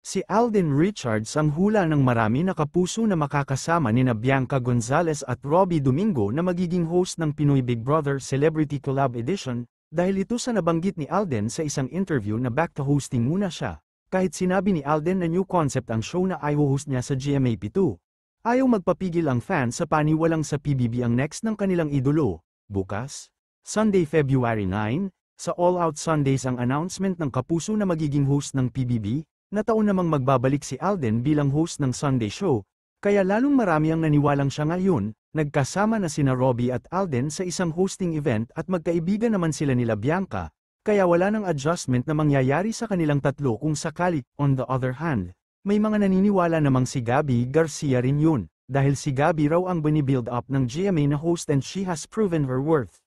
Si Alden Richards ang hula ng marami na kapuso na makakasama nina Bianca Gonzalez at Robbie Domingo na magiging host ng Pinoy Big Brother Celebrity Collab Edition, dahil ito sa nabanggit ni Alden sa isang interview na back to hosting muna siya. Kahit sinabi ni Alden na new concept ang show na i-host niya sa GMA2. Ayaw magpapigil ang fans sa paniwalang sa PBB ang next ng kanilang idolo. Bukas, Sunday February 9, sa All Out Sundays ang announcement ng kapuso na magiging host ng PBB, na taon namang magbabalik si Alden bilang host ng Sunday show, kaya lalong marami ang naniwalang siya ngayon, nagkasama na sina Robbie at Alden sa isang hosting event at magkaibigan naman sila nila Bianca, kaya wala nang adjustment na mangyayari sa kanilang tatlo kung sakali. On the other hand, may mga naniniwala namang si Gabby Garcia rin yun, dahil si Gabby raw ang binibuild up ng GMA na host and she has proven her worth.